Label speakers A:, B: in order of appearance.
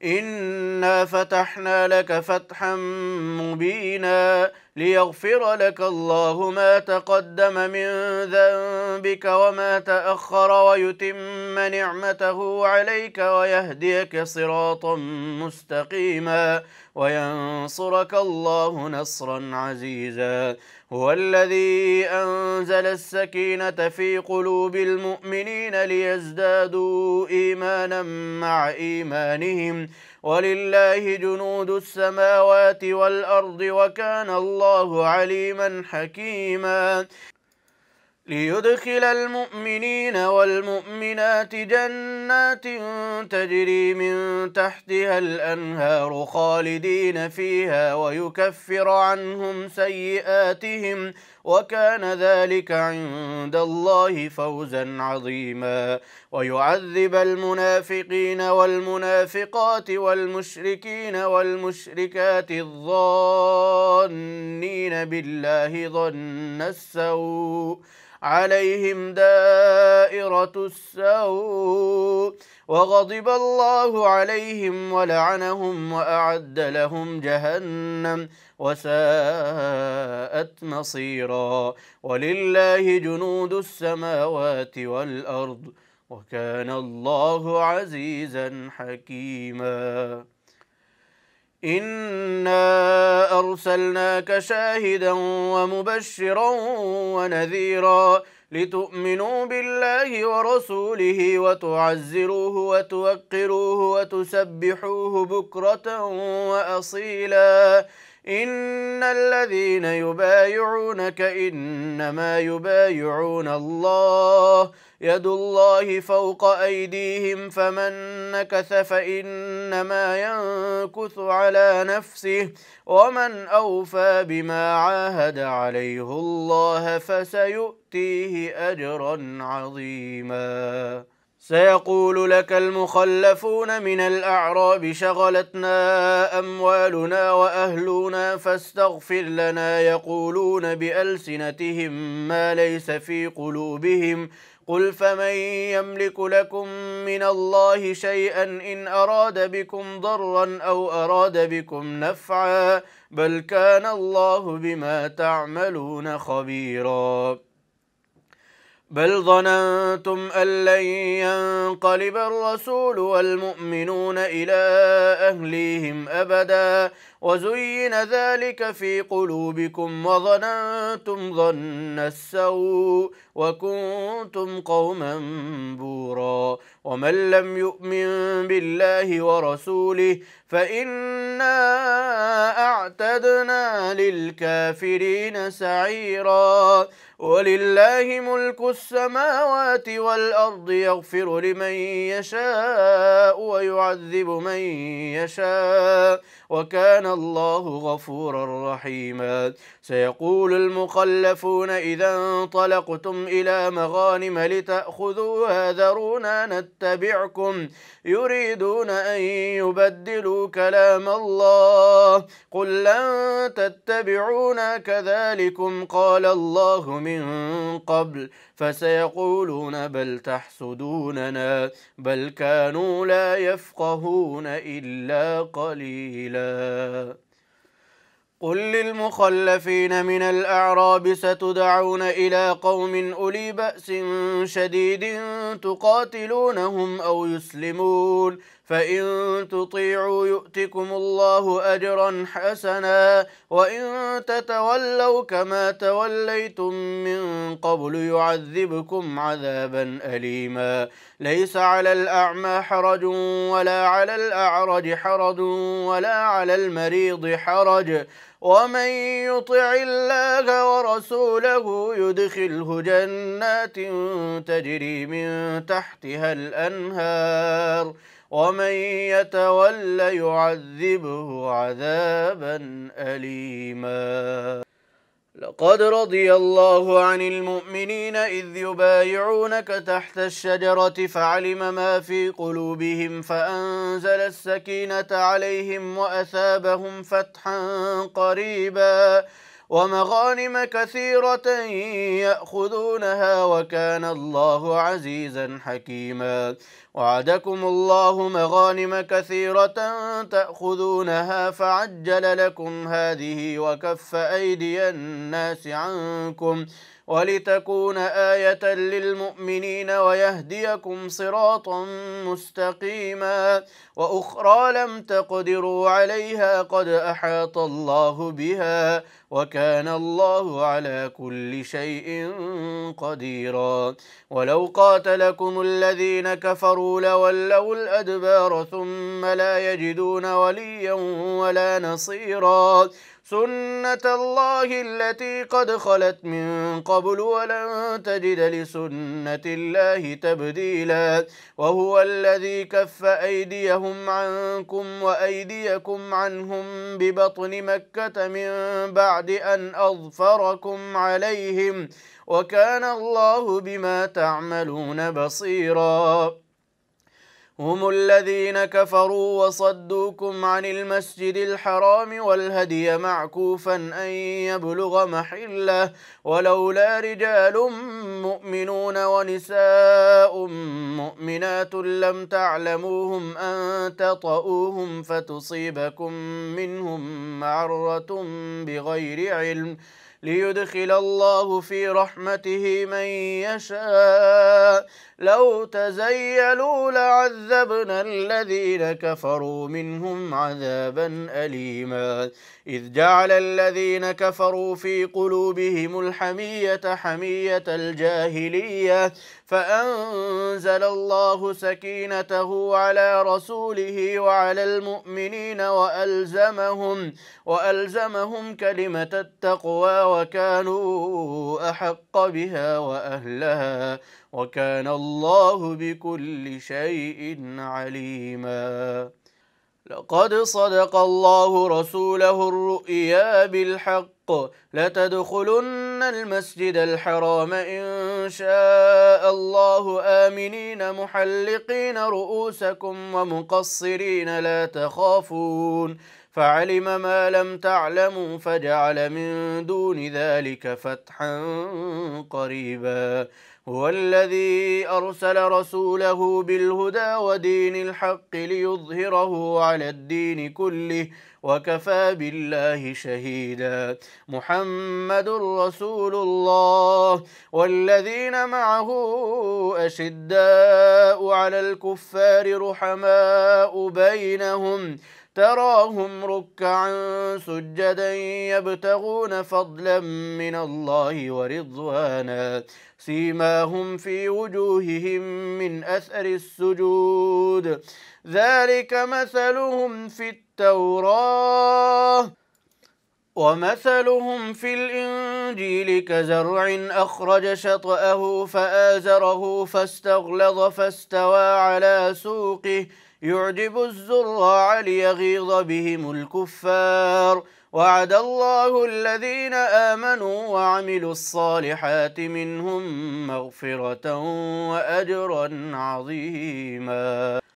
A: إنا فتحنا لك فتحا مبينا ليغفر لك الله ما تقدم من ذنبك وما تأخر ويتم نعمته عليك ويهديك صراطا مستقيما وينصرك الله نصرا عزيزا. هو الذي أنزل السكينة في قلوب المؤمنين ليزدادوا إيمانا مع إيمانهم ولله جنود السماوات والأرض وكان الله عليما حكيما. ليدخل المؤمنين والمؤمنات جنات تجري من تحتها الأنهار خالدين فيها ويكفر عنهم سيئاتهم وكان ذلك عند الله فوزا عظيما. ويعذب المنافقين والمنافقات والمشركين والمشركات الظانين بالله ظن السوء عليهم دائرة السوء وغضب الله عليهم ولعنهم وأعد لهم جهنم وساءت مصيرا. ولله جنود السماوات والأرض وكان الله عزيزا حكيما. إنا أرسلناك شاهدا ومبشرا ونذيرا لتؤمنوا بالله ورسوله وتعزروه وتوقروه وتسبحوه بكرة وأصيلا. إن الذين يبايعونك إنما يبايعون الله يد الله فوق أيديهم فمن نكث فإنما ينكث على نفسه ومن أوفى بما عاهد عليه الله فسيؤتيه أجرا عظيما. سيقول لك المخلفون من الأعراب شغلتنا أموالنا وأهلنا فاستغفر لنا يقولون بألسنتهم ما ليس في قلوبهم قل فمن يملك لكم من الله شيئا إن أراد بكم ضرا أو أراد بكم نفعا بل كان الله بما تعملون خبيرا. بل ظننتم أن لن ينقلب الرسول والمؤمنون إلى أهليهم أبدا وزين ذلك في قلوبكم وظننتم ظن السوء وكنتم قوما بورا. ومن لم يؤمن بالله ورسوله فإنا أعتدنا للكافرين سعيرا. ولله ملك السماوات والأرض يغفر لمن يشاء ويعذب من يشاء وكان الله غفورا رحيما. سيقول المخلفون إذا انطلقتم إلى مغانم لتأخذوها ذرونا نتبعكم يريدون أن يبدلوا كلام الله قل لن تتبعونا كذلكم قال الله من قبل فسيقولون بل تحسدوننا بل كانوا لا يفقهون إلا قليلا. قل للمخلفين من الأعراب ستدعون إلى قوم أولي بأس شديد تقاتلونهم أو يسلمون فإن تطيعوا يؤتكم الله أجرا حسنا وإن تتولوا كما توليتم من قبل يعذبكم عذابا أليما. ليس على الأعمى حرج ولا على الأعرج حرج ولا على المريض حرج ومن يطع الله ورسوله يدخله جنات تجري من تحتها الأنهار ومن يتول يعذبه عذابا أليما. لقد رضي الله عن المؤمنين إذ يبايعونك تحت الشجرة فعلم ما في قلوبهم فأنزل السكينة عليهم وأثابهم فتحا قريبا ومغانم كثيرة يأخذونها وكان الله عزيزا حكيما. وعدكم الله مغانم كثيرة تأخذونها فعجل لكم هذه وكف أيدي الناس عنكم ولتكون آية للمؤمنين ويهديكم صراطا مستقيما. وأخرى لم تقدروا عليها قد أحاط الله بها وكان الله على كل شيء قديرا. ولو قاتلكم الذين كفروا لولوا الأدبار ثم لا يجدون وليا ولا نصيرا. سنة الله التي قد خلت من قبل ولن تجد لسنة الله تبديلا. وهو الذي كف أيديهم عنكم وأيديكم عنهم ببطن مكة من بعد أن أظفركم عليهم وكان الله بما تعملون بصيرا. هم الذين كفروا وصدوكم عن المسجد الحرام والهدي معكوفا أن يبلغ محله ولولا رجال مؤمنون ونساء مؤمنات لم تعلموهم أن تطؤوهم فتصيبكم منهم معرة بغير علم ليدخل الله في رحمته من يشاء. لو تزيلوا لعذبنا الذين كفروا منهم عذابا أليما. إذ جعل الذين كفروا في قلوبهم الحمية حمية الجاهلية فأنزل الله سكينته على رسوله وعلى المؤمنين وألزمهم كلمة التقوى وكانوا أحق بها وأهلها وكان الله بكل شيء عليما. لقد صدق الله رسوله الرؤيا بالحق لتدخلن المسجد الحرام إن شاء الله آمنين محلقين رؤوسكم ومقصرين لا تخافون فعلم ما لم تعلموا فجعل من دون ذلك فتحا قريبا. هو الذي أرسل رسوله بالهدى ودين الحق ليظهره على الدين كله وكفى بالله شهيدا. محمد رسول الله والذين معه أشداء على الكفار رحماء بينهم تراهم ركعا سجدا يبتغون فضلا من الله ورضوانا سيماهم في وجوههم من أثر السجود ذلك مثلهم في التوراة ومثلهم في الإنجيل كزرع أخرج شطأه فآزره فاستغلظ فاستوى على سوقه يعجب الزراع ليغيظ بهم الكفار. وعد الله الذين آمنوا وعملوا الصالحات منهم مغفرة وأجرا عظيما.